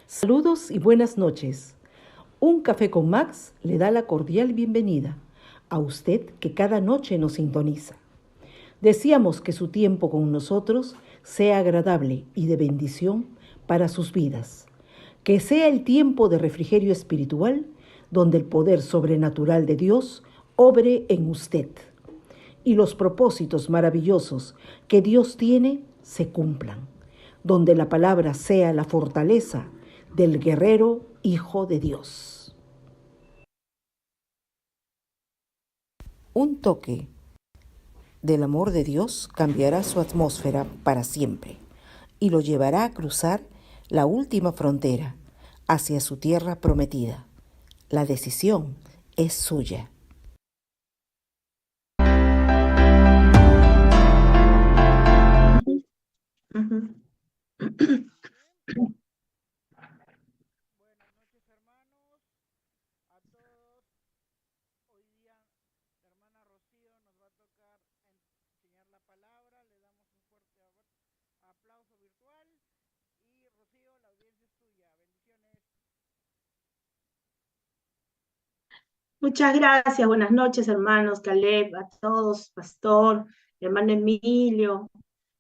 Saludos y buenas noches. Un café con Max le da la cordial bienvenida a usted que cada noche nos sintoniza. Deseamos que su tiempo con nosotros sea agradable y de bendición para sus vidas. Que sea el tiempo de refrigerio espiritual donde el poder sobrenatural de Dios obre en usted y los propósitos maravillosos que Dios tiene se cumplan, donde la palabra sea la fortaleza del guerrero Hijo de Dios. Un toque del amor de Dios cambiará su atmósfera para siempre y lo llevará a cruzar la última frontera hacia su tierra prometida. La decisión es suya. Ujú. Muchas gracias, buenas noches, hermanos, Caleb, a todos, Pastor, hermano Emilio,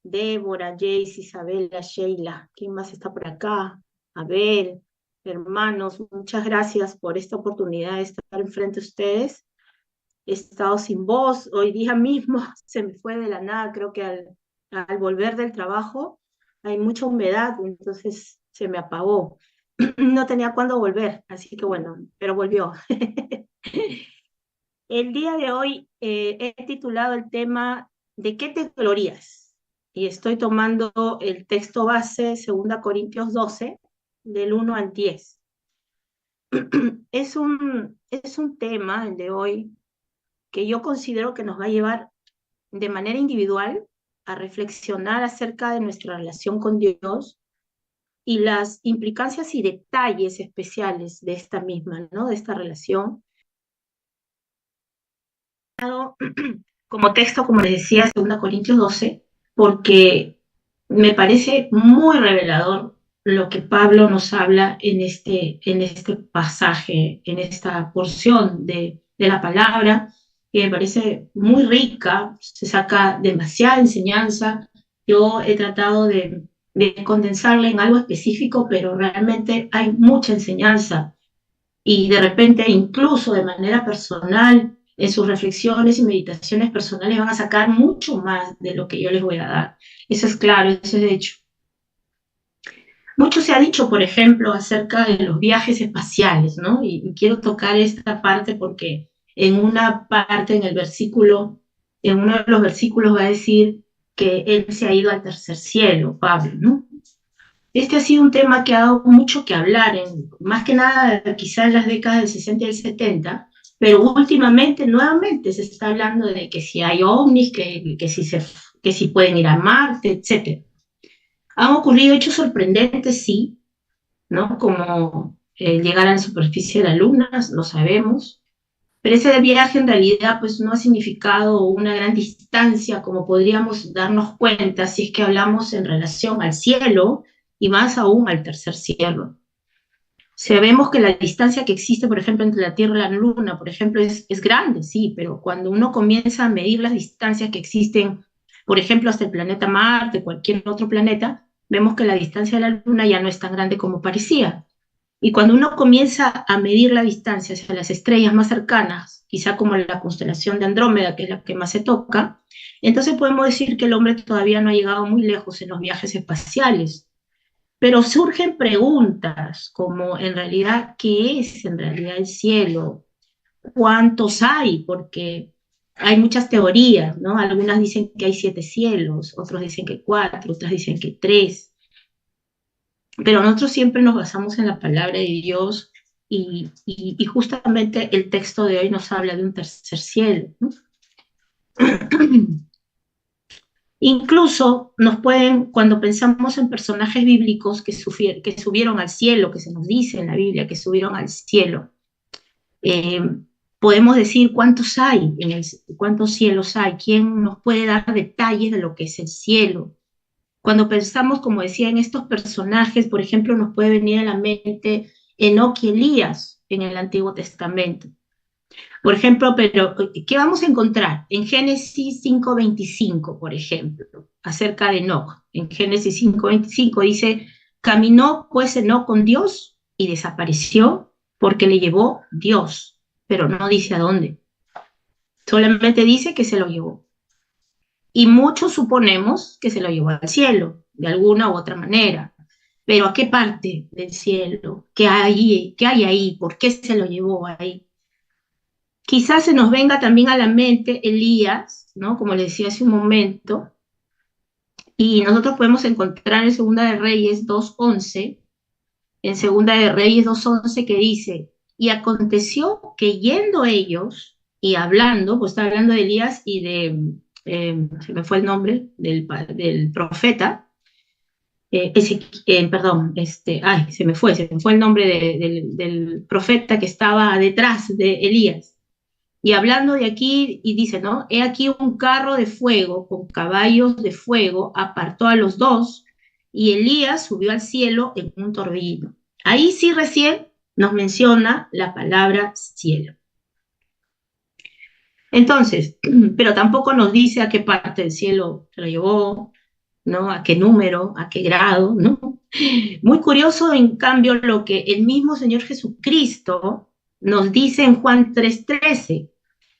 Débora, Jace, Isabela, Sheila, ¿quién más está por acá? Abel, hermanos, muchas gracias por esta oportunidad de estar enfrente de ustedes. He estado sin voz, hoy día mismo se me fue de la nada, creo que al volver del trabajo hay mucha humedad, entonces se me apagó. No tenía cuándo volver, así que bueno, pero volvió. El día de hoy he titulado el tema ¿De qué te glorías? Y estoy tomando el texto base, 2 Corintios 12, del 1 al 10. Es un tema, el de hoy, que yo considero que nos va a llevar de manera individual a reflexionar acerca de nuestra relación con Dios y las implicancias y detalles especiales de esta misma, ¿no? De esta relación. Como texto, como les decía, 2 Corintios 12, porque me parece muy revelador lo que Pablo nos habla en este pasaje, en esta porción de la palabra, que me parece muy rica, se saca demasiada enseñanza. Yo he tratado de condensarla en algo específico, pero realmente hay mucha enseñanza y de repente incluso de manera personal, en sus reflexiones y meditaciones personales van a sacar mucho más de lo que yo les voy a dar. Eso es claro, eso es de hecho. Mucho se ha dicho, por ejemplo, acerca de los viajes espaciales, ¿no? Y quiero tocar esta parte porque en una parte, en uno de los versículos va a decir que él se ha ido al tercer cielo, Pablo, ¿no? Este ha sido un tema que ha dado mucho que hablar, más que nada quizás en las décadas del 60 y el 70, pero últimamente nuevamente se está hablando de que si hay ovnis, que si pueden ir a Marte, etc. Han ocurrido hechos sorprendentes, sí, ¿no? Como llegar a la superficie de la Luna, lo sabemos, pero ese viaje en realidad pues no ha significado una gran distancia como podríamos darnos cuenta si es que hablamos en relación al cielo y más aún al tercer cielo. Sabemos que la distancia que existe, por ejemplo, entre la Tierra y la Luna, por ejemplo, es grande, sí, pero cuando uno comienza a medir las distancias que existen, por ejemplo, hasta el planeta Marte, cualquier otro planeta, vemos que la distancia de la Luna ya no es tan grande como parecía. Y cuando uno comienza a medir la distancia hacia las estrellas más cercanas, quizá como la constelación de Andrómeda, que es la que más se toca, entonces podemos decir que el hombre todavía no ha llegado muy lejos en los viajes espaciales. Pero surgen preguntas como en realidad, ¿qué es en realidad el cielo? ¿Cuántos hay? Porque hay muchas teorías, ¿no? Algunas dicen que hay 7 cielos, otros dicen que 4, otras dicen que 3. Pero nosotros siempre nos basamos en la palabra de Dios y justamente el texto de hoy nos habla de un tercer cielo, ¿no? Incluso nos pueden, cuando pensamos en personajes bíblicos que subieron al cielo, que se nos dice en la Biblia que subieron al cielo, eh, podemos decir cuántos hay, cuántos cielos hay, quién nos puede dar detalles de lo que es el cielo, Cuando pensamos, como decía, en estos personajes, por ejemplo, nos puede venir a la mente Enoc y Elías en el Antiguo Testamento. Por ejemplo, pero ¿qué vamos a encontrar? En Génesis 5:25, por ejemplo, acerca de Enoc. En Génesis 5:25 dice, caminó pues Enoc con Dios y desapareció porque le llevó Dios, pero no dice a dónde. Solamente dice que se lo llevó. Y muchos suponemos que se lo llevó al cielo, de alguna u otra manera. Pero ¿a qué parte del cielo? ¿Qué hay ahí? ¿Por qué se lo llevó ahí? Quizás se nos venga también a la mente Elías, ¿no? Como le decía hace un momento, y nosotros podemos encontrar en Segunda de Reyes 2:11, en Segunda de Reyes 2:11 que dice, y aconteció que yendo ellos y hablando, pues está hablando de Elías y se me fue el nombre del profeta, perdón, se me fue el nombre del profeta que estaba detrás de Elías. Y hablando de aquí, y dice, ¿no? He aquí un carro de fuego con caballos de fuego, apartó a los dos, y Elías subió al cielo en un torbellino. Ahí sí recién nos menciona la palabra cielo. Entonces, pero tampoco nos dice a qué parte del cielo se lo llevó, ¿no? A qué número, a qué grado, ¿no? Muy curioso, en cambio, lo que el mismo Señor Jesucristo nos dice en Juan 3:13.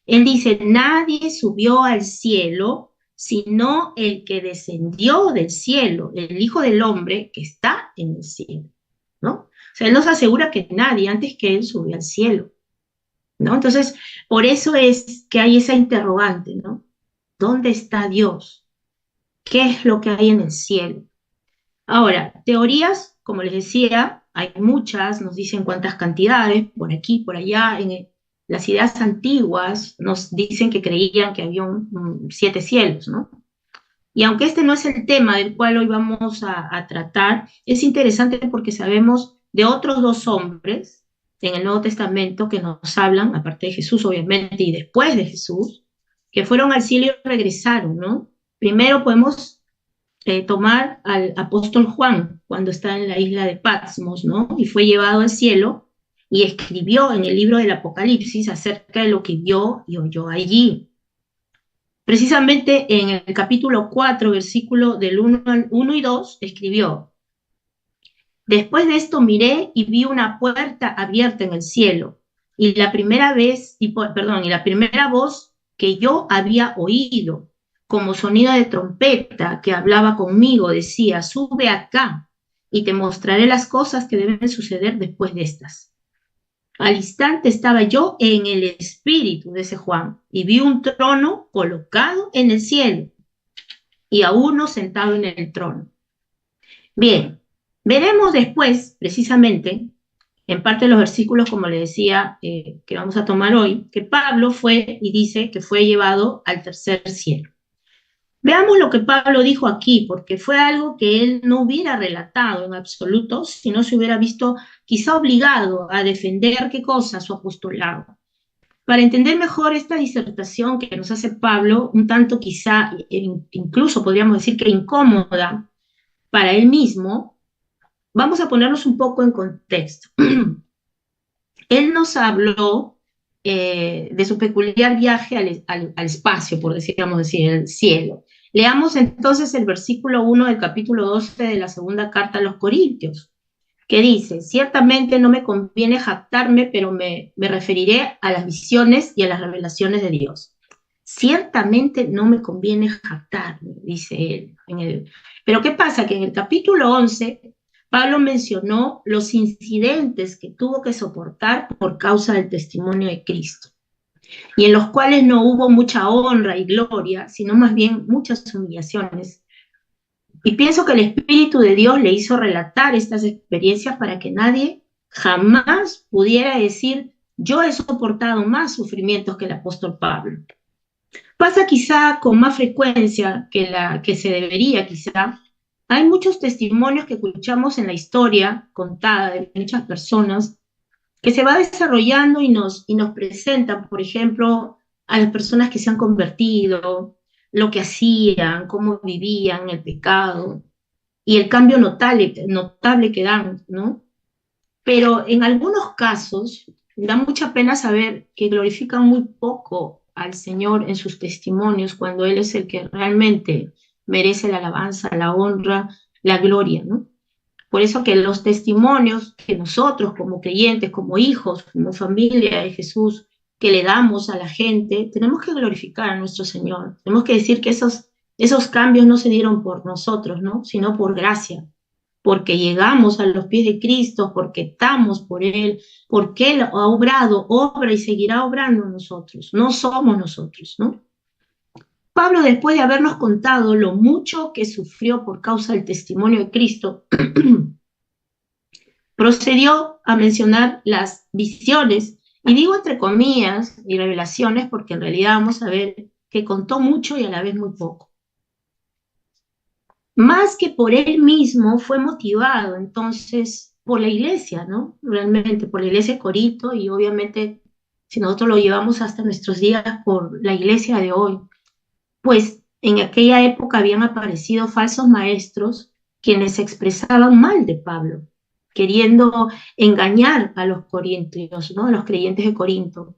Él dice, nadie subió al cielo, sino el que descendió del cielo, el Hijo del Hombre que está en el cielo, ¿no? O sea, Él nos asegura que nadie antes que Él subió al cielo, ¿no? Entonces, por eso es que hay esa interrogante, ¿no? ¿Dónde está Dios? ¿Qué es lo que hay en el cielo? Ahora, teorías, como les decía, hay muchas, nos dicen cuántas cantidades, por aquí, por allá, las ideas antiguas nos dicen que creían que había 7 cielos, ¿no? Y aunque este no es el tema del cual hoy vamos a tratar, es interesante porque sabemos de otros 2 hombres en el Nuevo Testamento que nos hablan, aparte de Jesús obviamente, y después de Jesús, que fueron al cielo y regresaron, ¿no? Primero podemos tomar al apóstol Juan cuando está en la isla de Patmos, ¿no? Y fue llevado al cielo y escribió en el libro del Apocalipsis acerca de lo que vio y oyó allí. Precisamente en el capítulo 4, versículo del 1 y 2, escribió, después de esto miré y vi una puerta abierta en el cielo, y la primera voz que yo había oído, como sonido de trompeta que hablaba conmigo, decía, sube acá y te mostraré las cosas que deben suceder después de estas. Al instante estaba yo en el espíritu de ese Juan y vi un trono colocado en el cielo y a uno sentado en el trono. Bien, veremos después, precisamente, en parte de los versículos, como le decía, que vamos a tomar hoy, que Pablo fue y dice que fue llevado al tercer cielo. Veamos lo que Pablo dijo aquí, porque fue algo que él no hubiera relatado en absoluto si no se hubiera visto quizá obligado a defender, ¿qué cosa? Su apostolado. Para entender mejor esta disertación que nos hace Pablo, un tanto quizá, incluso podríamos decir que incómoda para él mismo, vamos a ponernos un poco en contexto. Él nos habló de su peculiar viaje al espacio, por decirlo decir, el cielo. Leamos entonces el versículo 1 del capítulo 12 de la segunda carta a los Corintios, que dice, ciertamente no me conviene jactarme, pero me referiré a las visiones y a las revelaciones de Dios. Ciertamente no me conviene jactarme, dice él. Pero ¿qué pasa? Que en el capítulo 11, Pablo mencionó los incidentes que tuvo que soportar por causa del testimonio de Cristo, y en los cuales no hubo mucha honra y gloria, sino más bien muchas humillaciones. Y pienso que el Espíritu de Dios le hizo relatar estas experiencias para que nadie jamás pudiera decir, yo he soportado más sufrimientos que el apóstol Pablo. Pasa quizá con más frecuencia que la que se debería quizá. Hay muchos testimonios que escuchamos en la historia contada de muchas personas que se va desarrollando y nos presentan, por ejemplo, a las personas que se han convertido, lo que hacían, cómo vivían el pecado, y el cambio notable que dan, ¿no? Pero en algunos casos da mucha pena saber que glorifican muy poco al Señor en sus testimonios cuando Él es el que realmente merece la alabanza, la honra, la gloria, ¿no? Por eso que los testimonios que nosotros como creyentes, como hijos, como familia de Jesús, que le damos a la gente, tenemos que glorificar a nuestro Señor. Tenemos que decir que esos cambios no se dieron por nosotros, ¿no? Sino por gracia, porque llegamos a los pies de Cristo, porque estamos por Él, porque Él ha obrado, obra y seguirá obrando en nosotros. No somos nosotros, ¿no? Pablo, después de habernos contado lo mucho que sufrió por causa del testimonio de Cristo, procedió a mencionar las visiones, y digo entre comillas y revelaciones porque en realidad vamos a ver que contó mucho y a la vez muy poco. Más que por él mismo, fue motivado entonces por la iglesia, ¿no? Realmente por la iglesia de Corinto, y obviamente si nosotros lo llevamos hasta nuestros días por la iglesia de hoy, pues en aquella época habían aparecido falsos maestros quienes expresaban mal de Pablo, queriendo engañar a los corintios, ¿no? A los creyentes de Corinto.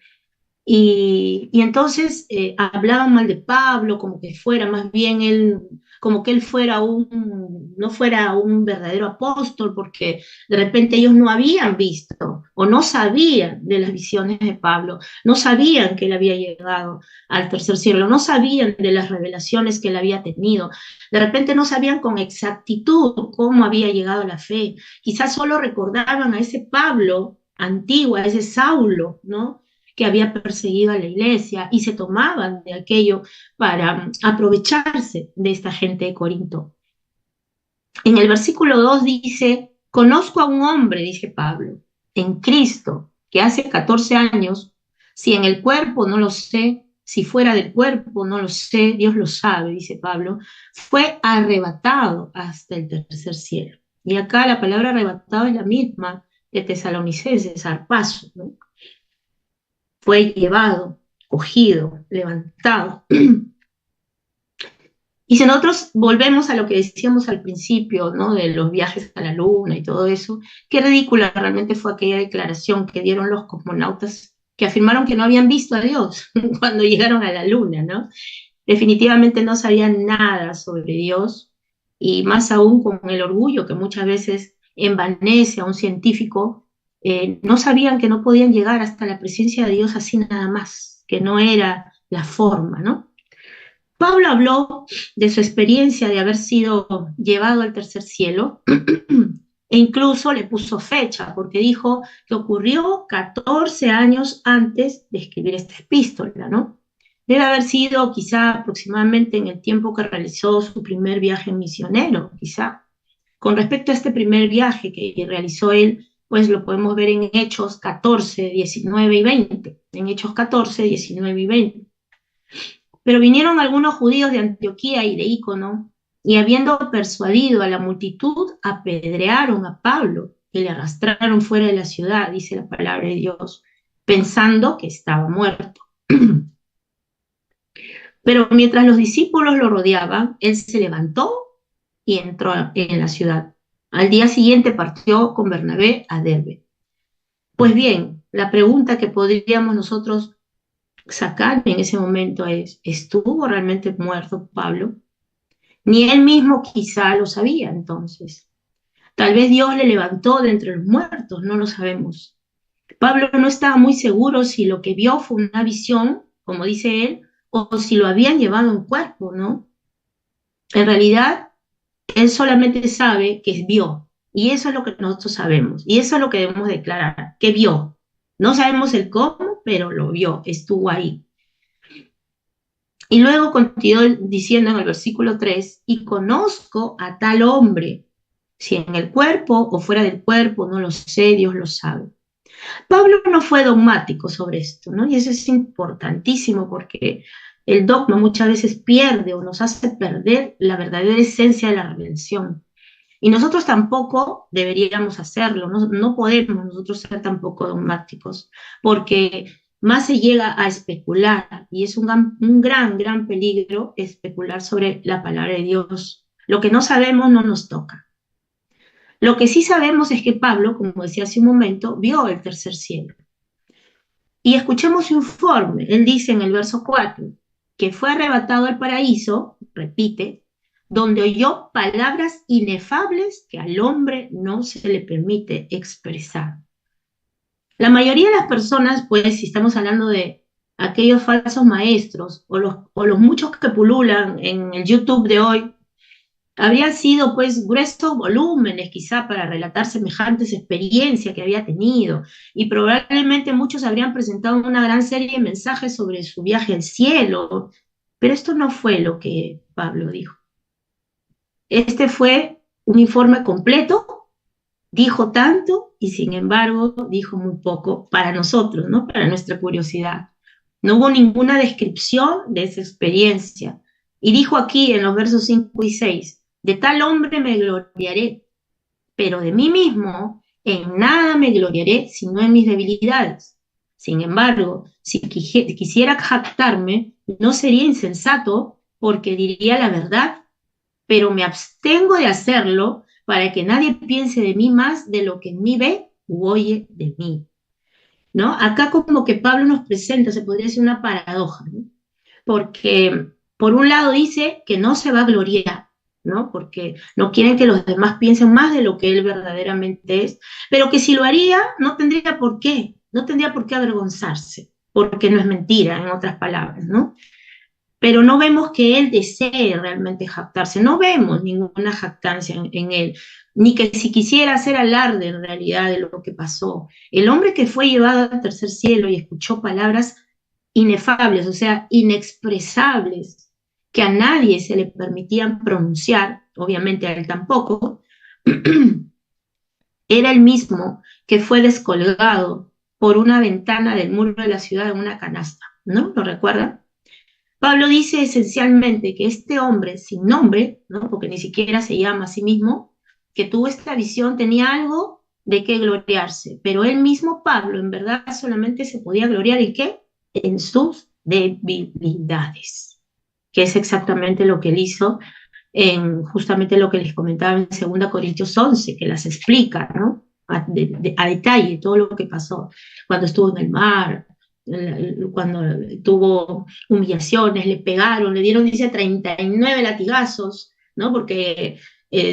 Y entonces hablaban mal de Pablo, como que fuera más bien él, como que él fuera no fuera un verdadero apóstol, porque de repente ellos no habían visto o no sabían de las visiones de Pablo, no sabían que él había llegado al tercer cielo, no sabían de las revelaciones que él había tenido, de repente no sabían con exactitud cómo había llegado a la fe, quizás solo recordaban a ese Pablo antiguo, a ese Saulo, ¿no? Que había perseguido a la iglesia, y se tomaban de aquello para aprovecharse de esta gente de Corinto. En el versículo 2 dice, conozco a un hombre, dice Pablo, en Cristo, que hace 14 años, si en el cuerpo no lo sé, si fuera del cuerpo no lo sé, Dios lo sabe, dice Pablo, fue arrebatado hasta el tercer cielo. Y acá la palabra arrebatado es la misma de Tesalonicenses, zarpazo, ¿no? Fue llevado, cogido, levantado. Y si nosotros volvemos a lo que decíamos al principio, ¿no? De los viajes a la luna y todo eso, qué ridícula realmente fue aquella declaración que dieron los cosmonautas que afirmaron que no habían visto a Dios cuando llegaron a la luna, ¿no? Definitivamente no sabían nada sobre Dios, y más aún con el orgullo que muchas veces envanece a un científico, no sabían que no podían llegar hasta la presencia de Dios así nada más, que no era la forma, ¿no? Pablo habló de su experiencia de haber sido llevado al tercer cielo e incluso le puso fecha, porque dijo que ocurrió 14 años antes de escribir esta epístola, ¿no? Debe haber sido quizá aproximadamente en el tiempo que realizó su primer viaje misionero, quizá. Con respecto a este primer viaje que realizó él, pues lo podemos ver en Hechos 14, 19 y 20. En Hechos 14, 19 y 20. Pero vinieron algunos judíos de Antioquía y de Ícono, y habiendo persuadido a la multitud, apedrearon a Pablo y le arrastraron fuera de la ciudad, dice la palabra de Dios, pensando que estaba muerto. Pero mientras los discípulos lo rodeaban, él se levantó y entró en la ciudad. Al día siguiente partió con Bernabé a Derbe. Pues bien, la pregunta que podríamos nosotros sacar en ese momento es, ¿estuvo realmente muerto Pablo? Ni él mismo quizá lo sabía entonces. Tal vez Dios le levantó de entre los muertos, no lo sabemos. Pablo no estaba muy seguro si lo que vio fue una visión, como dice él, o si lo habían llevado en cuerpo, ¿no? En realidad, él solamente sabe que vio, y eso es lo que nosotros sabemos, y eso es lo que debemos declarar, que vio. No sabemos el cómo, pero lo vio, estuvo ahí. Y luego continuó diciendo en el versículo 3, y conozco a tal hombre, si en el cuerpo o fuera del cuerpo, no lo sé, Dios lo sabe. Pablo no fue dogmático sobre esto, ¿no? Y eso es importantísimo porque el dogma muchas veces pierde o nos hace perder la verdadera esencia de la redención. Y nosotros tampoco deberíamos hacerlo, no podemos nosotros ser tampoco dogmáticos, porque más se llega a especular, y es un gran peligro especular sobre la palabra de Dios, Lo que no sabemos no nos toca. Lo que sí sabemos es que Pablo, como decía hace un momento, vio el tercer cielo. Y escuchemos su informe. Él dice en el verso 4 que fue arrebatado al paraíso, repite, donde oyó palabras inefables que al hombre no se le permite expresar. La mayoría de las personas, pues, si estamos hablando de aquellos falsos maestros o los muchos que pululan en el YouTube de hoy, habrían sido pues gruesos volúmenes quizá para relatar semejantes experiencias que había tenido y probablemente muchos habrían presentado una gran serie de mensajes sobre su viaje al cielo, pero esto no fue lo que Pablo dijo. Este fue un informe completo, dijo tanto y sin embargo dijo muy poco para nosotros, ¿no? Para nuestra curiosidad. No hubo ninguna descripción de esa experiencia. Y dijo aquí en los versos 5 y 6, de tal hombre me gloriaré, pero de mí mismo en nada me gloriaré sino en mis debilidades. Sin embargo, si quisiera jactarme, no sería insensato porque diría la verdad, pero me abstengo de hacerlo para que nadie piense de mí más de lo que en mí ve u oye de mí. ¿No? Acá como que Pablo nos presenta, se podría decir una paradoja, ¿no? Porque por un lado dice que no se va a gloriar, ¿no? Porque no quieren que los demás piensen más de lo que él verdaderamente es, pero que si lo haría no tendría por qué, no tendría por qué avergonzarse, porque no es mentira, en otras palabras, ¿no? Pero no vemos que él desee realmente jactarse, no vemos ninguna jactancia en él, ni que si quisiera hacer alarde en realidad de lo que pasó. El hombre que fue llevado al tercer cielo y escuchó palabras inefables, o sea, inexpresables, que a nadie se le permitían pronunciar, obviamente a él tampoco, era el mismo que fue descolgado por una ventana del muro de la ciudad en una canasta, ¿no? ¿Lo recuerdan? Pablo dice esencialmente que este hombre sin nombre, ¿no? Porque ni siquiera se llama a sí mismo, que tuvo esta visión, tenía algo de qué gloriarse, pero él mismo, Pablo, en verdad solamente se podía gloriar en qué? En sus debilidades, que es exactamente lo que él hizo en justamente lo que les comentaba en 2 Corintios 11, que las explica, ¿no? A detalle todo lo que pasó cuando estuvo en el mar, cuando tuvo humillaciones, le pegaron, le dieron, dice, 39 latigazos, ¿no? Porque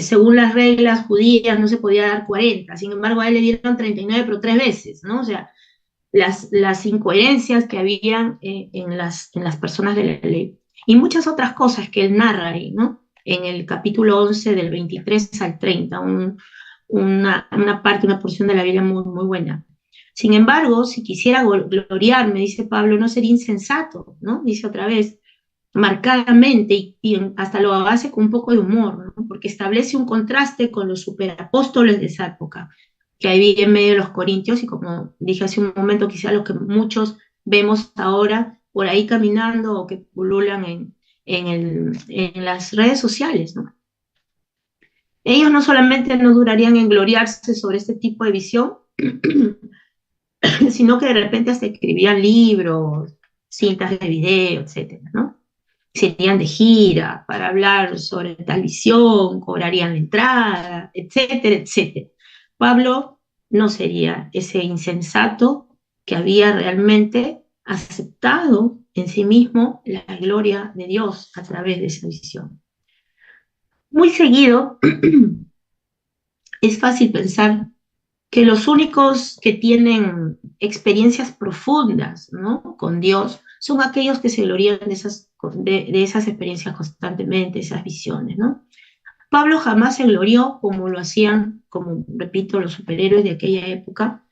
según las reglas judías no se podía dar 40, sin embargo a él le dieron 39 pero 3 veces, ¿no? O sea, las incoherencias que habían en las personas de la ley. Y muchas otras cosas que él narra ahí, ¿no? En el capítulo 11 del 23 al 30, una parte, una porción de la Biblia muy, muy buena. Sin embargo, si quisiera gloriarme, dice Pablo, no sería insensato, ¿no? Dice otra vez, marcadamente y hasta lo hace con un poco de humor, ¿no? Porque establece un contraste con los superapóstoles de esa época que había en medio de los corintios y como dije hace un momento, quizá lo que muchos vemos ahora por ahí caminando o que pululan en las redes sociales, ¿no? Ellos no solamente no durarían en gloriarse sobre este tipo de visión, sino que de repente hasta escribían libros, cintas de video, etcétera, ¿no? Se irían de gira para hablar sobre tal visión, cobrarían la entrada, etcétera, etcétera. Pablo no sería ese insensato que había realmente aceptado en sí mismo la gloria de Dios a través de esa visión. Muy seguido es fácil pensar que los únicos que tienen experiencias profundas, ¿no? Con Dios son aquellos que se glorían de esas experiencias constantemente, esas visiones, ¿no? Pablo jamás se glorió como lo hacían, como repito, los superhéroes de aquella época,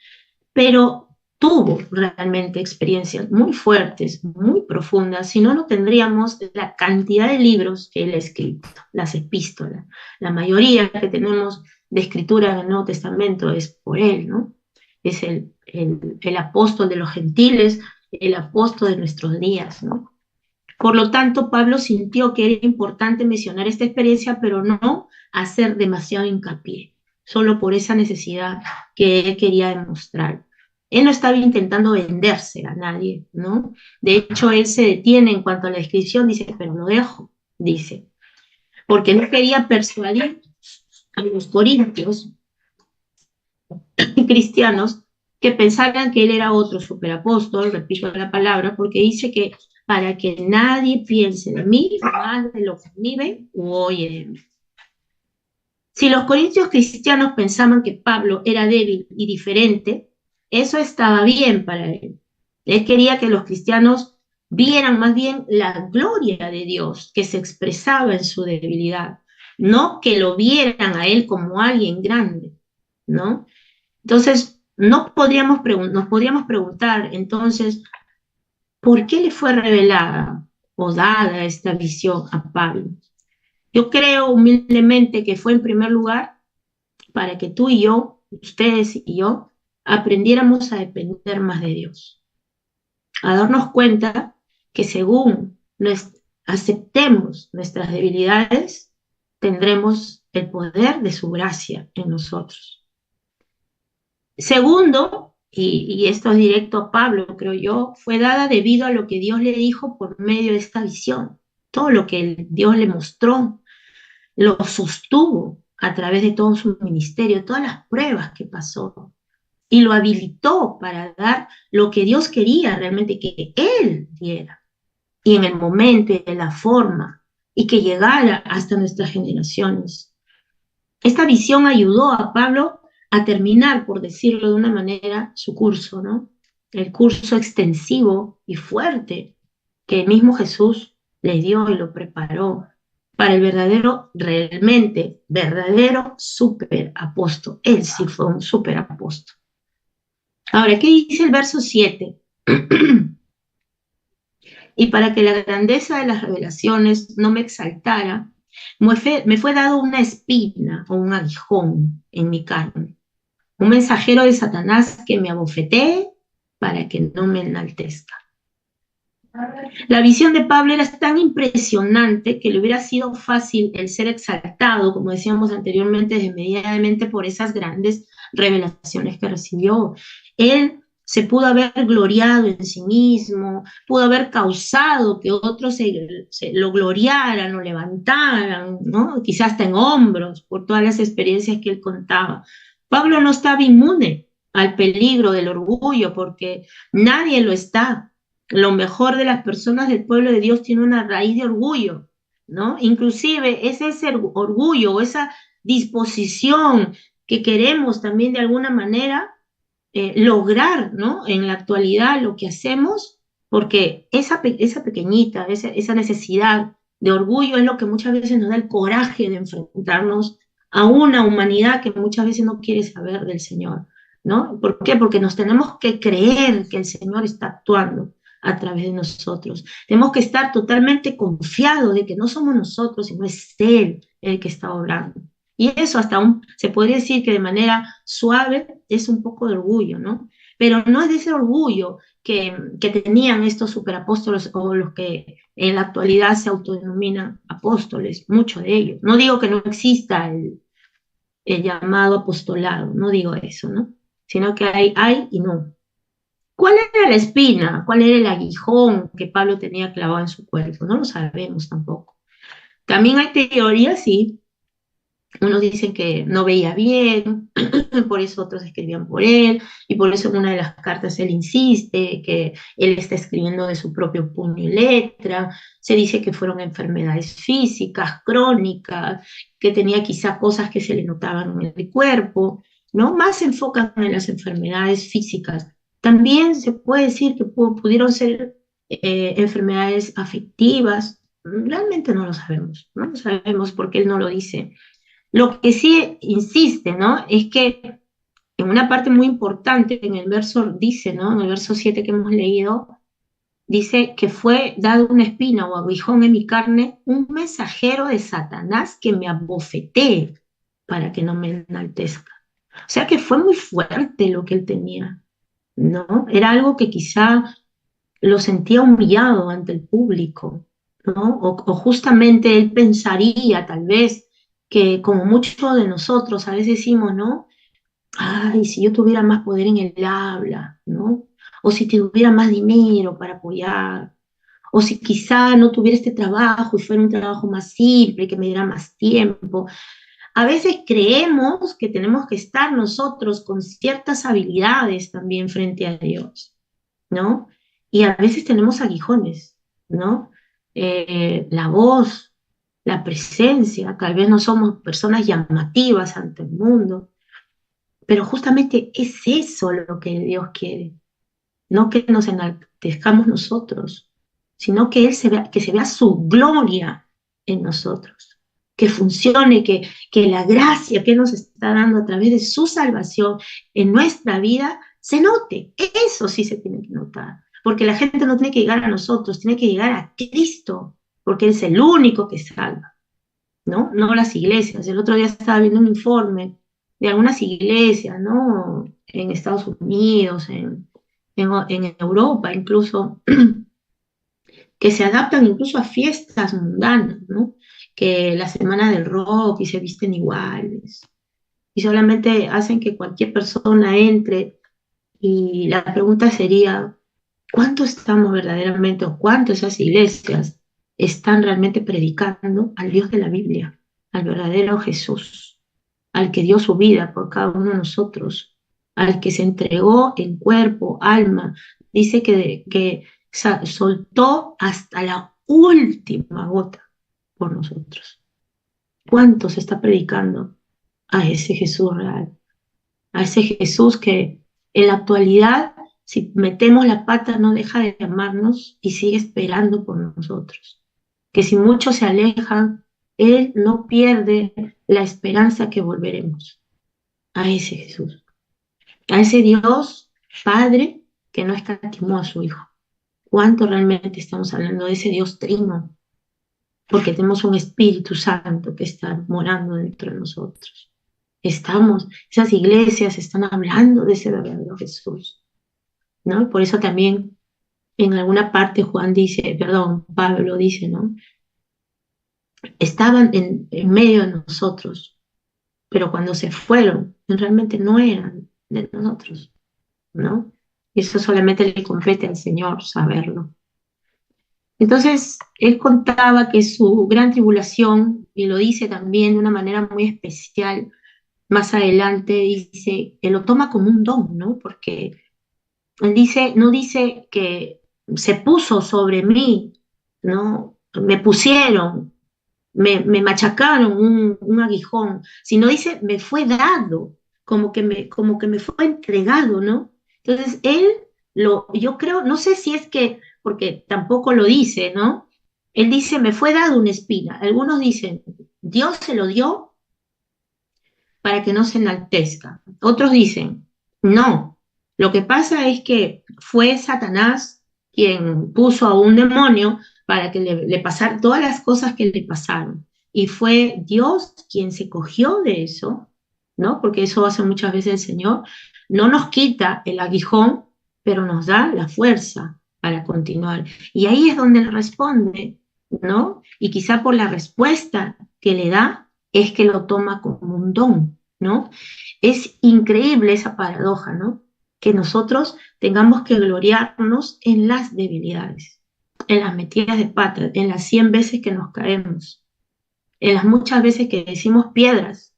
pero tuvo realmente experiencias muy fuertes, muy profundas, si no, no tendríamos la cantidad de libros que él ha escrito, las epístolas. La mayoría que tenemos de escritura en el Nuevo Testamento es por él, ¿no? Es el apóstol de los gentiles, el apóstol de nuestros días, ¿no? Por lo tanto, Pablo sintió que era importante mencionar esta experiencia, pero no hacer demasiado hincapié, solo por esa necesidad que él quería demostrar. Él no estaba intentando venderse a nadie, ¿no? De hecho, él se detiene en cuanto a la descripción, dice, pero lo dejo, dice. porque no quería persuadir a los corintios cristianos que pensaran que él era otro superapóstol, repito la palabra, porque dice que para que nadie piense de mí más de lo que vive o oye de mí. Si los corintios cristianos pensaban que Pablo era débil y diferente, eso estaba bien para él. Él quería que los cristianos vieran más bien la gloria de Dios que se expresaba en su debilidad, no que lo vieran a él como alguien grande, ¿no? Entonces, nos podríamos preguntar, entonces, ¿por qué le fue revelada o dada esta visión a Pablo? Yo creo humildemente que fue en primer lugar para que tú y yo, ustedes y yo, aprendiéramos a depender más de Dios, a darnos cuenta que según aceptemos nuestras debilidades, tendremos el poder de su gracia en nosotros. Segundo, y esto es directo a Pablo, creo yo, fue dada debido a lo que Dios le dijo por medio de esta visión. Todo lo que Dios le mostró, lo sostuvo a través de todo su ministerio, todas las pruebas que pasó, y lo habilitó para dar lo que Dios quería realmente que Él diera, y en el momento y en la forma, y que llegara hasta nuestras generaciones. Esta visión ayudó a Pablo a terminar, por decirlo de una manera, su curso, ¿no? El curso extensivo y fuerte que el mismo Jesús le dio y lo preparó para el verdadero, realmente, verdadero superapóstol. Él sí fue un superapóstol. Ahora, ¿qué dice el verso 7? Y para que la grandeza de las revelaciones no me exaltara, me fue dado una espina o un aguijón en mi carne, un mensajero de Satanás que me abofetee para que no me enaltezca. La visión de Pablo era tan impresionante que le hubiera sido fácil el ser exaltado, como decíamos anteriormente, inmediatamente por esas grandes revelaciones que recibió. Él se pudo haber gloriado en sí mismo, pudo haber causado que otros lo gloriaran o levantaran, ¿no? Quizás hasta en hombros, por todas las experiencias que él contaba. Pablo no estaba inmune al peligro del orgullo, porque nadie lo está. Lo mejor de las personas del pueblo de Dios tiene una raíz de orgullo, ¿no? Inclusive es ese orgullo o esa disposición que queremos también de alguna manera lograr, ¿no? En la actualidad lo que hacemos, porque esa pequeñita, esa necesidad de orgullo es lo que muchas veces nos da el coraje de enfrentarnos a una humanidad que muchas veces no quiere saber del Señor, ¿no? ¿Por qué? Porque nos tenemos que creer que el Señor está actuando a través de nosotros. Tenemos que estar totalmente confiados de que no somos nosotros, sino es Él el que está obrando. Y eso se podría decir que de manera suave es un poco de orgullo, ¿no? Pero no es de ese orgullo que tenían estos superapóstoles o los que en la actualidad se autodenominan apóstoles, muchos de ellos. No digo que no exista el llamado apostolado, no digo eso, ¿no? Sino que hay y no. ¿Cuál era la espina? ¿Cuál era el aguijón que Pablo tenía clavado en su cuerpo? No lo sabemos tampoco. También hay teorías, sí. Unos dicen que no veía bien, por eso otros escribían por él, y por eso en una de las cartas él insiste que él está escribiendo de su propio puño y letra. Se dice que fueron enfermedades físicas, crónicas, que tenía quizá cosas que se le notaban en el cuerpo, ¿no? Más se enfocan en las enfermedades físicas. También se puede decir que pudieron ser enfermedades afectivas. Realmente no lo sabemos, no lo sabemos porque él no lo dice. Lo que sí insiste, ¿no? Es que en una parte muy importante, en el verso dice, ¿no? En el verso 7 que hemos leído, dice que fue dado una espina o aguijón en mi carne, un mensajero de Satanás que me abofetee para que no me enaltezca. O sea que fue muy fuerte lo que él tenía, ¿no? Era algo que quizá lo sentía humillado ante el público, ¿no? O justamente él pensaría tal vez que como muchos de nosotros a veces decimos, ¿no? Ay, si yo tuviera más poder en el habla, ¿no? O si tuviera más dinero para apoyar, o si quizá no tuviera este trabajo y fuera un trabajo más simple, que me diera más tiempo. A veces creemos que tenemos que estar nosotros con ciertas habilidades también frente a Dios, ¿no? Y a veces tenemos aguijones, ¿no? La voz, la presencia, tal vez no somos personas llamativas ante el mundo, pero justamente es eso lo que Dios quiere, no que nos enaltezcamos nosotros, sino que que se vea su gloria en nosotros, que funcione, que la gracia que nos está dando a través de su salvación en nuestra vida se note. Eso sí se tiene que notar, porque la gente no tiene que llegar a nosotros, tiene que llegar a Cristo, porque Él es el único que salva, ¿no? No las iglesias. El otro día estaba viendo un informe de algunas iglesias, ¿no? En Estados Unidos, en Europa incluso, que se adaptan incluso a fiestas mundanas, ¿no? Que la semana del rock y se visten iguales. Y solamente hacen que cualquier persona entre y la pregunta sería, ¿cuánto estamos verdaderamente o cuánto esas iglesias están realmente predicando al Dios de la Biblia, al verdadero Jesús, al que dio su vida por cada uno de nosotros, al que se entregó en cuerpo, alma? Dice que soltó hasta la última gota por nosotros. ¿Cuánto se está predicando a ese Jesús real? A ese Jesús que en la actualidad, si metemos la pata, no deja de amarnos y sigue esperando por nosotros. Que si muchos se alejan, Él no pierde la esperanza que volveremos a ese Jesús, a ese Dios Padre que no escatimó a su Hijo. ¿Cuánto realmente estamos hablando de ese Dios trino? Porque tenemos un Espíritu Santo que está morando dentro de nosotros. Esas iglesias están hablando de ese verdadero Jesús, ¿no? Por eso también en alguna parte Pablo dice, ¿no? Estaban en medio de nosotros, pero cuando se fueron, realmente no eran de nosotros, ¿no? Y eso solamente le compete al Señor saberlo. Entonces, él contaba que su gran tribulación, y lo dice también de una manera muy especial, más adelante dice que lo toma como un don, ¿no? Porque él dice, no dice que se puso sobre mí, ¿no? Me pusieron, me machacaron un aguijón, sino dice, me fue dado, como que me fue entregado, ¿no? Entonces, yo creo, no sé si es que, porque tampoco lo dice, ¿no? Él dice, me fue dado una espina. Algunos dicen, Dios se lo dio para que no se enaltezca. Otros dicen, no, lo que pasa es que fue Satanás quien puso a un demonio para que le pasara todas las cosas que le pasaron. Y fue Dios quien se cogió de eso, ¿no? Porque eso hace muchas veces el Señor. No nos quita el aguijón, pero nos da la fuerza para continuar. Y ahí es donde él responde, ¿no? Y quizá por la respuesta que le da, es que lo toma como un don, ¿no? Es increíble esa paradoja, ¿no? Que nosotros tengamos que gloriarnos en las debilidades, en las metidas de pata, en las 100 veces que nos caemos, en las muchas veces que decimos piedras,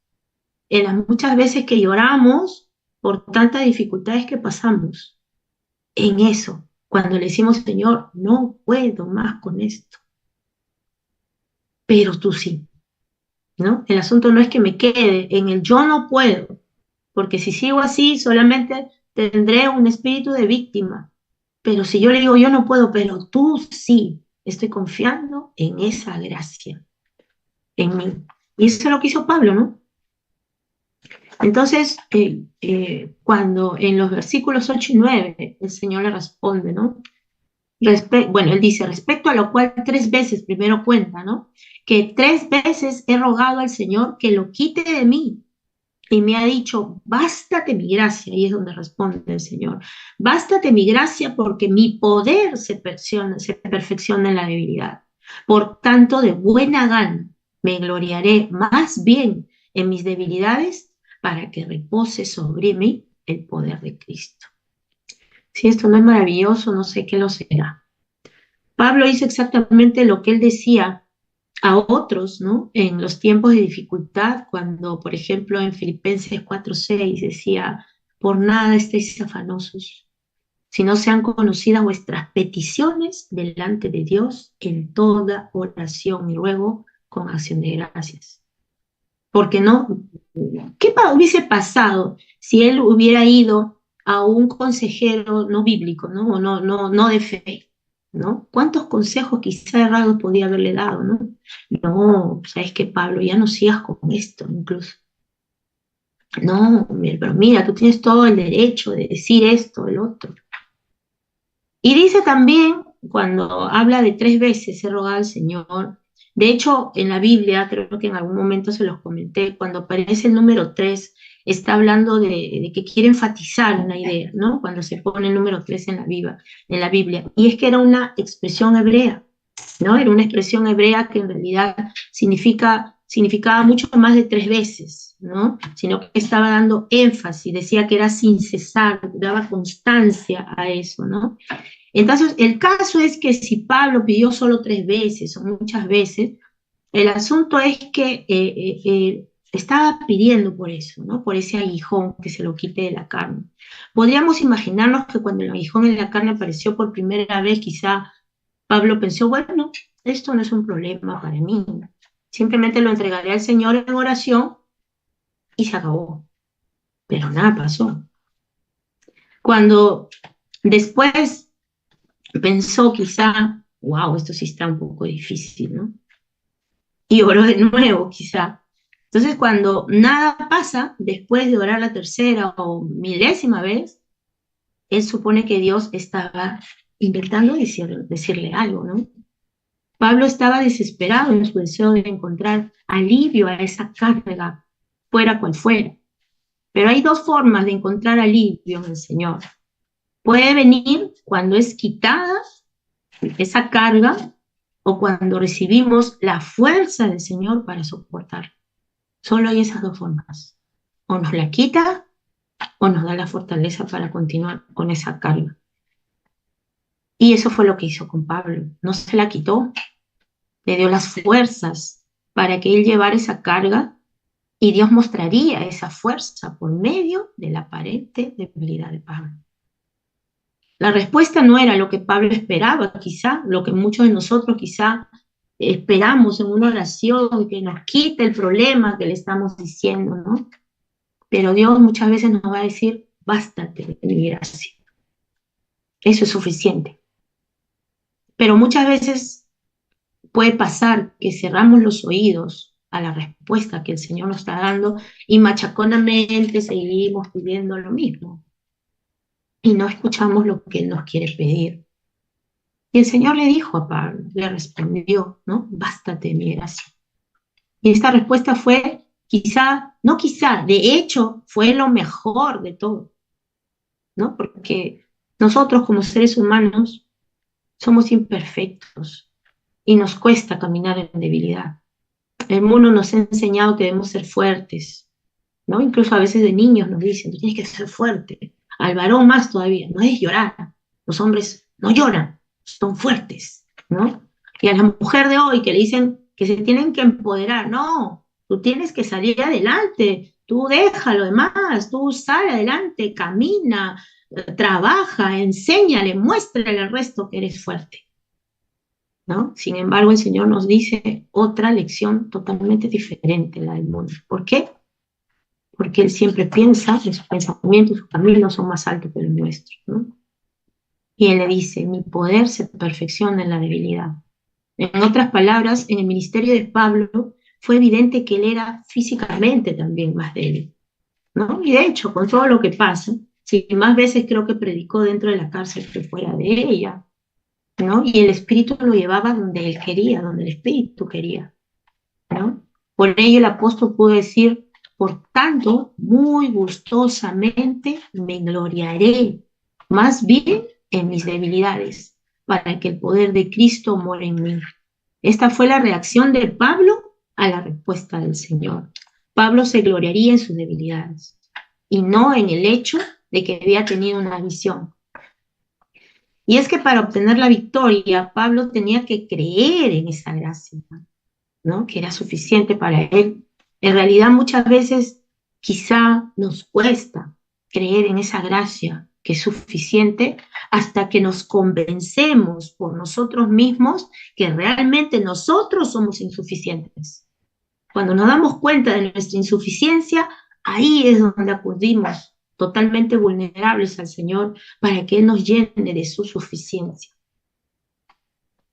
en las muchas veces que lloramos por tantas dificultades que pasamos. En eso, cuando le decimos, Señor, no puedo más con esto, pero tú sí, ¿no? El asunto no es que me quede en el yo no puedo, porque si sigo así solamente tendré un espíritu de víctima. Pero si yo le digo yo no puedo, pero tú sí, estoy confiando en esa gracia, en mí. Y eso es lo que hizo Pablo, ¿no? Entonces, cuando en los versículos 8 y 9 el Señor le responde, ¿no? Bueno, él dice, respecto a lo cual 3 veces primero cuenta, ¿no? Que 3 veces he rogado al Señor que lo quite de mí. Y me ha dicho, bástate mi gracia, y es donde responde el Señor, bástate mi gracia porque mi poder se perfecciona en la debilidad. Por tanto, de buena gana me gloriaré más bien en mis debilidades para que repose sobre mí el poder de Cristo. Si esto no es maravilloso, no sé qué lo será. Pablo hizo exactamente lo que él decía a otros, ¿no? En los tiempos de dificultad, cuando, por ejemplo, en Filipenses 4:6 decía, por nada estéis afanosos, si no sean conocidas vuestras peticiones delante de Dios en toda oración y ruego con acción de gracias. Porque no, ¿qué hubiese pasado si él hubiera ido a un consejero no bíblico, ¿no? O no de fe, ¿no? ¿Cuántos consejos quizá errados podía haberle dado, ¿no? No, sabes que Pablo, ya no sigas con esto, incluso. No, pero mira, tú tienes todo el derecho de decir esto, el otro. Y dice también, cuando habla de 3 veces he rogado al Señor, de hecho en la Biblia, creo que en algún momento se los comenté, cuando aparece el número 3, está hablando de que quiere enfatizar una idea, ¿no? Cuando se pone el número 3 en la Biblia. Y es que era una expresión hebrea, ¿no? Era una expresión hebrea que en realidad significaba mucho más de 3 veces, ¿no? Sino que estaba dando énfasis, decía que era sin cesar, daba constancia a eso, ¿no? Entonces, el caso es que si Pablo pidió solo 3 veces o muchas veces, el asunto es que estaba pidiendo por eso, ¿no? Por ese aguijón que se lo quite de la carne. Podríamos imaginarnos que cuando el aguijón en la carne apareció por primera vez, quizá Pablo pensó, bueno, esto no es un problema para mí, simplemente lo entregaré al Señor en oración y se acabó. Pero nada pasó. Cuando después pensó quizá, wow, esto sí está un poco difícil, ¿no? Y oró de nuevo quizá. Entonces cuando nada pasa, después de orar la tercera o milésima vez, él supone que Dios estaba intentando decirle algo, ¿no? Pablo estaba desesperado en su deseo de encontrar alivio a esa carga, fuera cual fuera. Pero hay 2 formas de encontrar alivio en el Señor. Puede venir cuando es quitada esa carga o cuando recibimos la fuerza del Señor para soportar. Solo hay esas 2 formas. O nos la quita o nos da la fortaleza para continuar con esa carga. Y eso fue lo que hizo con Pablo. No se la quitó, le dio las fuerzas para que él llevara esa carga y Dios mostraría esa fuerza por medio de la aparente debilidad de Pablo. La respuesta no era lo que Pablo esperaba, quizá, lo que muchos de nosotros quizá esperamos en una oración, que nos quite el problema que le estamos diciendo, ¿no? Pero Dios muchas veces nos va a decir, bástate de mi gracia. Eso es suficiente. Pero muchas veces puede pasar que cerramos los oídos a la respuesta que el Señor nos está dando y machaconamente seguimos pidiendo lo mismo. Y no escuchamos lo que Él nos quiere pedir. Y el Señor le dijo a Pablo, le respondió, ¿no? Bástate de mi gracia. Y esta respuesta fue no quizá, de hecho, fue lo mejor de todo, ¿no? Porque nosotros como seres humanos somos imperfectos y nos cuesta caminar en debilidad. El mundo nos ha enseñado que debemos ser fuertes, ¿no? Incluso a veces de niños nos dicen, tú tienes que ser fuerte. Al varón más todavía, no es llorar. Los hombres no lloran, son fuertes, ¿no? Y a la mujer de hoy que le dicen que se tienen que empoderar, no, tú tienes que salir adelante, tú deja lo demás, tú sal adelante, camina, trabaja, enséñale, muéstrale al resto que eres fuerte, ¿no? Sin embargo, el Señor nos dice otra lección totalmente diferente a la del mundo. ¿Por qué? Porque Él siempre piensa, sus pensamientos, sus caminos son más altos que los nuestros, ¿no? Y Él le dice, mi poder se perfecciona en la debilidad. En otras palabras, en el ministerio de Pablo fue evidente que él era físicamente también más débil, ¿no? Y de hecho, con todo lo que pasa, sí, más veces creo que predicó dentro de la cárcel que fuera de ella, ¿no? Y el Espíritu lo llevaba donde él quería, donde el Espíritu quería, ¿no? Por ello el apóstol pudo decir, por tanto, muy gustosamente me gloriaré, más bien en mis debilidades, para que el poder de Cristo more en mí. Esta fue la reacción de Pablo a la respuesta del Señor. Pablo se gloriaría en sus debilidades y no en el hecho de que había tenido una visión. Y es que para obtener la victoria, Pablo tenía que creer en esa gracia, ¿no? Que era suficiente para él. En realidad muchas veces quizá nos cuesta creer en esa gracia que es suficiente hasta que nos convencemos por nosotros mismos que realmente nosotros somos insuficientes. Cuando nos damos cuenta de nuestra insuficiencia, ahí es donde acudimos totalmente vulnerables al Señor para que Él nos llene de su suficiencia.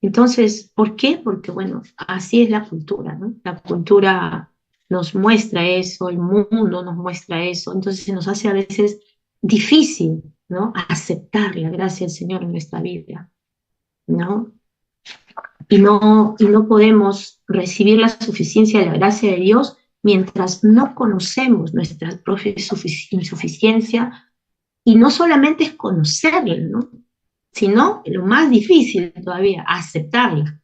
Entonces, ¿por qué? Porque, bueno, así es la cultura, ¿no? La cultura nos muestra eso, el mundo nos muestra eso, entonces se nos hace a veces difícil, ¿no? Aceptar la gracia del Señor en nuestra vida, ¿no? Y no podemos recibir la suficiencia de la gracia de Dios mientras no conocemos nuestra propia insuficiencia, y no solamente es conocerla, ¿no? Sino lo más difícil todavía, aceptarla,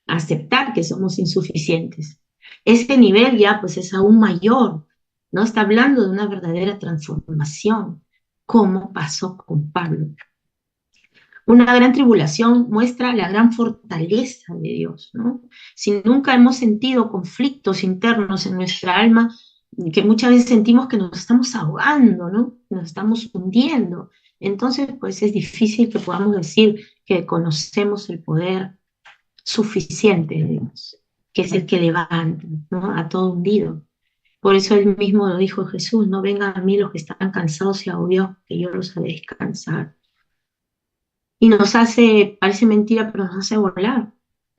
aceptar que somos insuficientes. Ese nivel ya pues es aún mayor, ¿no? Está hablando de una verdadera transformación, como pasó con Pablo. Una gran tribulación muestra la gran fortaleza de Dios, ¿no? Si nunca hemos sentido conflictos internos en nuestra alma, que muchas veces sentimos que nos estamos ahogando, ¿no? Nos estamos hundiendo. Entonces, pues es difícil que podamos decir que conocemos el poder suficiente de Dios, que es el que levanta, ¿no? A todo hundido. Por eso él mismo lo dijo Jesús: no vengan a mí los que están cansados y agobiados, que yo los haré descansar. Y nos hace, parece mentira, pero nos hace volar.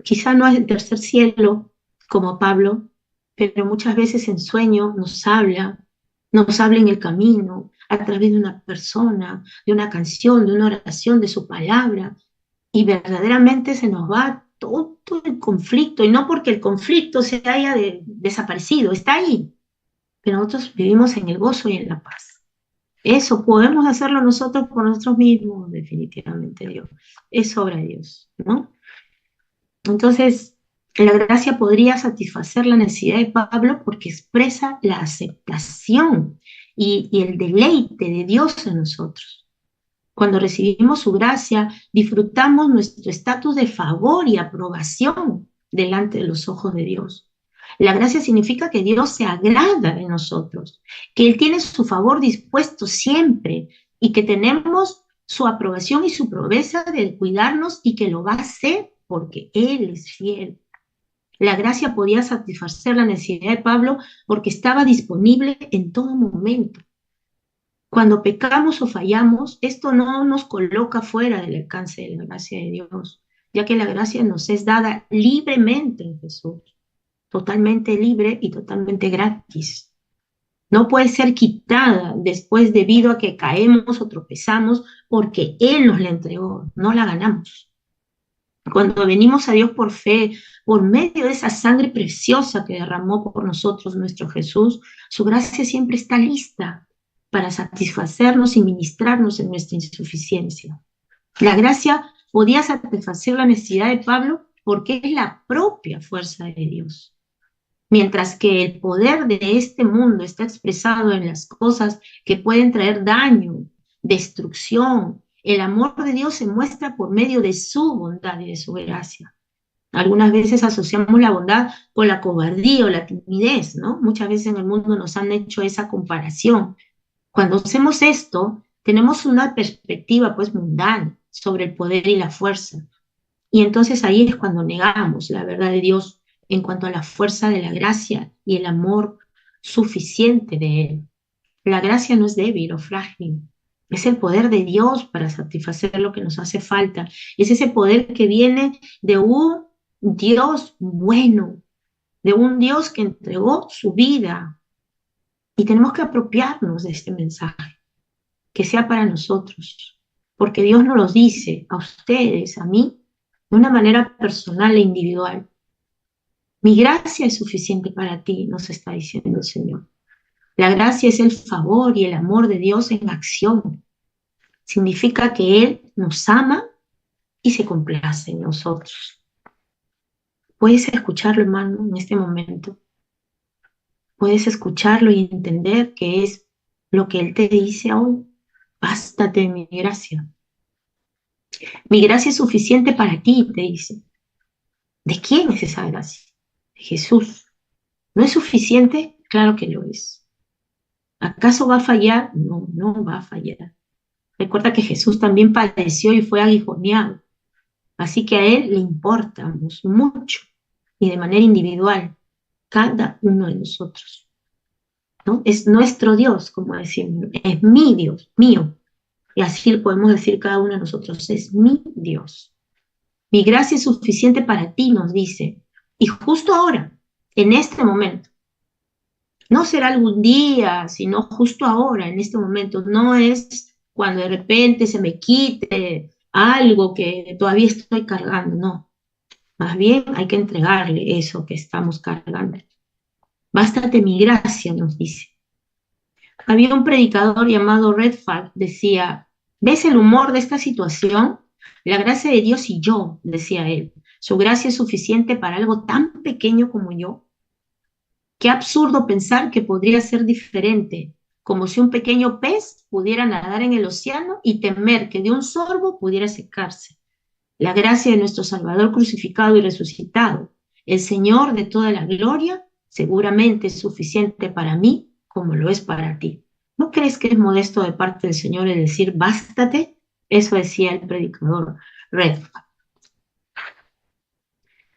Quizá no es el tercer cielo como Pablo, pero muchas veces en sueño nos habla en el camino, a través de una persona, de una canción, de una oración, de su palabra, y verdaderamente se nos va todo el conflicto, y no porque el conflicto se haya desaparecido, está ahí, pero nosotros vivimos en el gozo y en la paz. Eso podemos hacerlo nosotros por nosotros mismos, definitivamente, Dios. Es obra de Dios, ¿no? Entonces, la gracia podría satisfacer la necesidad de Pablo porque expresa la aceptación y el deleite de Dios en nosotros. Cuando recibimos su gracia, disfrutamos nuestro estatus de favor y aprobación delante de los ojos de Dios. La gracia significa que Dios se agrada de nosotros, que Él tiene su favor dispuesto siempre y que tenemos su aprobación y su promesa de cuidarnos, y que lo va a hacer porque Él es fiel. La gracia podía satisfacer la necesidad de Pablo porque estaba disponible en todo momento. Cuando pecamos o fallamos, esto no nos coloca fuera del alcance de la gracia de Dios, ya que la gracia nos es dada libremente en Jesús, totalmente libre y totalmente gratis. No puede ser quitada después debido a que caemos o tropezamos, porque Él nos la entregó, no la ganamos. Cuando venimos a Dios por fe, por medio de esa sangre preciosa que derramó por nosotros nuestro Jesús, su gracia siempre está lista para satisfacernos y ministrarnos en nuestra insuficiencia. La gracia podía satisfacer la necesidad de Pablo porque es la propia fuerza de Dios. Mientras que el poder de este mundo está expresado en las cosas que pueden traer daño, destrucción, el amor de Dios se muestra por medio de su bondad y de su gracia. Algunas veces asociamos la bondad con la cobardía o la timidez, ¿no? Muchas veces en el mundo nos han hecho esa comparación. Cuando hacemos esto, tenemos una perspectiva pues mundana sobre el poder y la fuerza. Y entonces ahí es cuando negamos la verdad de Dios en cuanto a la fuerza de la gracia y el amor suficiente de Él. La gracia no es débil o frágil, es el poder de Dios para satisfacer lo que nos hace falta. Es ese poder que viene de un Dios bueno, de un Dios que entregó su vida. Y tenemos que apropiarnos de este mensaje, que sea para nosotros, porque Dios nos lo dice a ustedes, a mí, de una manera personal e individual. Mi gracia es suficiente para ti, nos está diciendo el Señor. La gracia es el favor y el amor de Dios en acción. Significa que Él nos ama y se complace en nosotros. ¿Puedes escucharlo, hermano, en este momento? ¿Puedes escucharlo y entender que es lo que Él te dice hoy? Bástate de mi gracia. Mi gracia es suficiente para ti, te dice. ¿De quién es esa gracia? De Jesús. ¿No es suficiente? Claro que lo es. ¿Acaso va a fallar? No, no va a fallar. Recuerda que Jesús también padeció y fue aguijoneado. Así que a Él le importamos mucho y de manera individual, cada uno de nosotros, ¿no? Es nuestro Dios, como decimos, es mi Dios, mío. Y así podemos decir cada uno de nosotros, es mi Dios. Mi gracia es suficiente para ti, nos dice. Y justo ahora, en este momento, no será algún día, sino justo ahora, en este momento. No es cuando de repente se me quite algo que todavía estoy cargando, no. Más bien hay que entregarle eso que estamos cargando. Bástate mi gracia, nos dice. Había un predicador llamado Redfall, decía, ¿ves el humor de esta situación? La gracia de Dios y yo, decía él. Su gracia es suficiente para algo tan pequeño como yo. Qué absurdo pensar que podría ser diferente, como si un pequeño pez pudiera nadar en el océano y temer que de un sorbo pudiera secarse. La gracia de nuestro Salvador crucificado y resucitado, el Señor de toda la gloria, seguramente es suficiente para mí como lo es para ti. ¿No crees que es modesto de parte del Señor el decir, bástate? Eso decía el predicador Redford.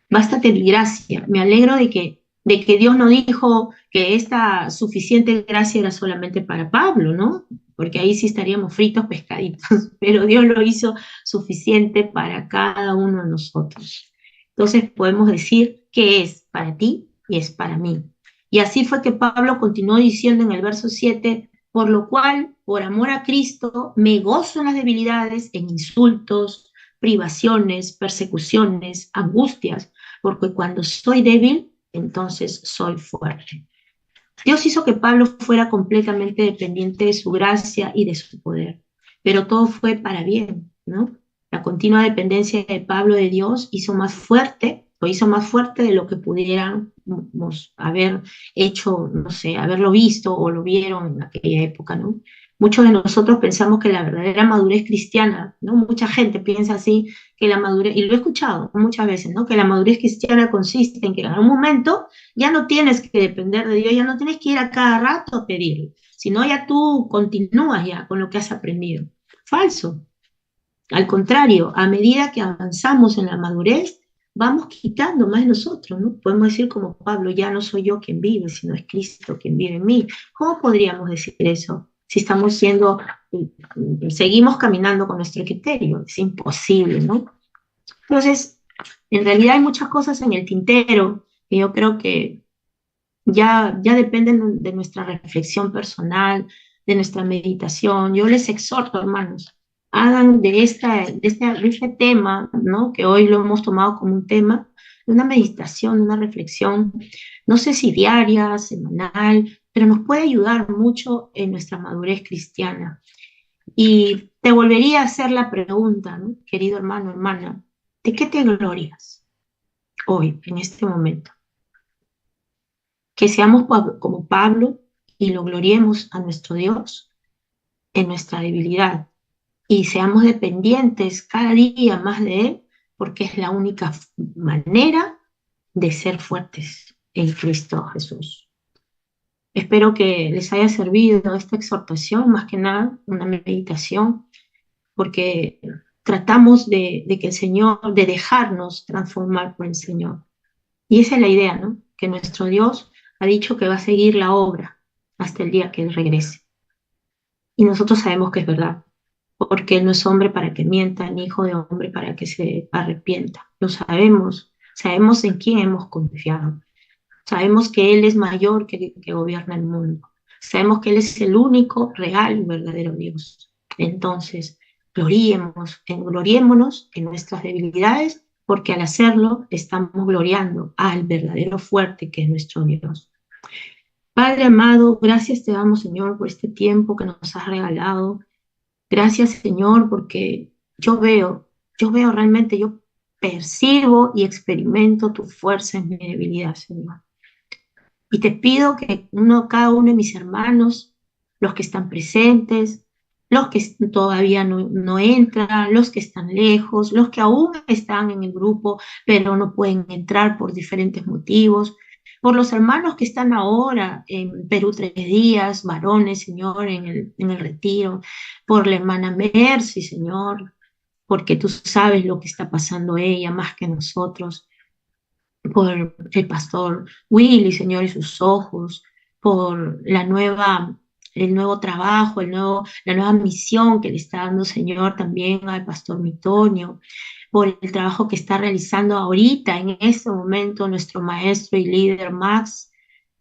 Bástate mi gracia. Me alegro de que Dios no dijo que esta suficiente gracia era solamente para Pablo, ¿no? Porque ahí sí estaríamos fritos pescaditos, pero Dios lo hizo suficiente para cada uno de nosotros. Entonces podemos decir que es para ti y es para mí. Y así fue que Pablo continuó diciendo en el verso 7, por lo cual, por amor a Cristo, me gozo en las debilidades, en insultos, privaciones, persecuciones, angustias, porque cuando soy débil, entonces soy fuerte. Dios hizo que Pablo fuera completamente dependiente de su gracia y de su poder, pero todo fue para bien, ¿no? La continua dependencia de Pablo de Dios lo hizo más fuerte de lo que pudiéramos haber hecho, no sé, haberlo visto o lo vieron en aquella época, ¿no? Muchos de nosotros pensamos que la verdadera madurez cristiana, ¿no? Mucha gente piensa así, que la madurez, y lo he escuchado muchas veces, ¿no? Que la madurez cristiana consiste en que en un momento ya no tienes que depender de Dios, ya no tienes que ir a cada rato a pedirle, sino ya tú continúas ya con lo que has aprendido. Falso. Al contrario, a medida que avanzamos en la madurez, vamos quitando más de nosotros, ¿no? Podemos decir como Pablo, ya no soy yo quien vive, sino es Cristo quien vive en mí. ¿Cómo podríamos decir eso? Si seguimos caminando con nuestro criterio, es imposible, ¿no? Entonces, en realidad hay muchas cosas en el tintero que yo creo que ya dependen de nuestra reflexión personal, de nuestra meditación. Yo les exhorto, hermanos, hagan de este tema, ¿no? Que hoy lo hemos tomado como un tema, de una meditación, una reflexión, no sé si diaria, semanal, pero nos puede ayudar mucho en nuestra madurez cristiana. Y te volvería a hacer la pregunta, ¿no? Querido hermano, hermana, ¿de qué te glorias hoy, en este momento? Que seamos como Pablo y lo gloriemos a nuestro Dios en nuestra debilidad y seamos dependientes cada día más de Él, porque es la única manera de ser fuertes en Cristo Jesús. Espero que les haya servido esta exhortación, más que nada una meditación, porque tratamos de que el Señor, de dejarnos transformar por el Señor. Y esa es la idea, ¿no? Que nuestro Dios ha dicho que va a seguir la obra hasta el día que Él regrese. Y nosotros sabemos que es verdad, porque Él no es hombre para que mienta, ni hijo de hombre para que se arrepienta. Lo sabemos en quién hemos confiado. Sabemos que Él es mayor que gobierna el mundo. Sabemos que Él es el único, real y verdadero Dios. Entonces, gloriémonos en nuestras debilidades, porque al hacerlo estamos gloriando al verdadero fuerte que es nuestro Dios. Padre amado, gracias te damos, Señor, por este tiempo que nos has regalado. Gracias, Señor, porque yo veo realmente, yo percibo y experimento tu fuerza en mi debilidad, Señor. Y te pido que cada uno de mis hermanos, los que están presentes, los que todavía no entran, los que están lejos, los que aún están en el grupo, pero no pueden entrar por diferentes motivos, por los hermanos que están ahora en Perú 3 días, varones, Señor, en el retiro, por la hermana Mercy, Señor, porque tú sabes lo que está pasando ella más que nosotros, por el pastor Willy, Señor, y sus ojos, por el nuevo trabajo, la nueva misión que le está dando, Señor, también al pastor Mitonio, por el trabajo que está realizando ahorita, en este momento, nuestro maestro y líder Max,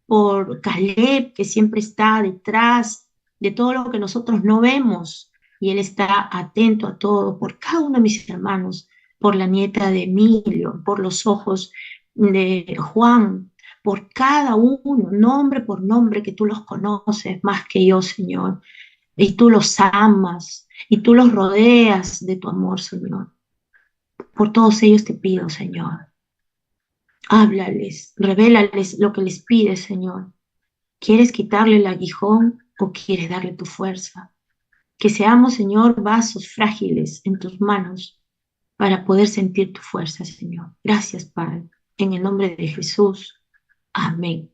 por Caleb, que siempre está detrás de todo lo que nosotros no vemos, y él está atento a todo, por cada uno de mis hermanos, por la nieta de Emilio, por los ojos de Juan, por cada uno, nombre por nombre, que tú los conoces más que yo, Señor, y tú los amas, y tú los rodeas de tu amor, Señor. Por todos ellos te pido, Señor, háblales, revélales lo que les pides, Señor. ¿Quieres quitarle el aguijón o quieres darle tu fuerza? Que seamos, Señor, vasos frágiles en tus manos para poder sentir tu fuerza, Señor. Gracias, Padre. En el nombre de Jesús. Amén.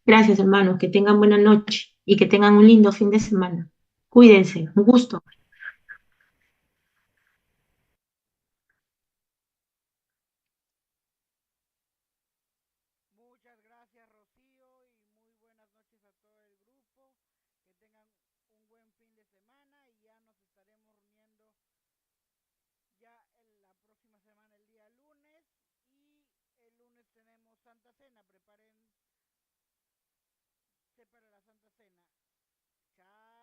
Gracias, hermanos. Que tengan buena noche y que tengan un lindo fin de semana. Cuídense. Un gusto. Muchas gracias, Rocío, y muy buenas noches a todo el grupo. Que tengan un buen fin de semana y ya nos estaremos reuniendo ya en la próxima semana, el día lunes. Y el lunes tenemos Santa Cena. Prepárense para la Santa Cena. Chao.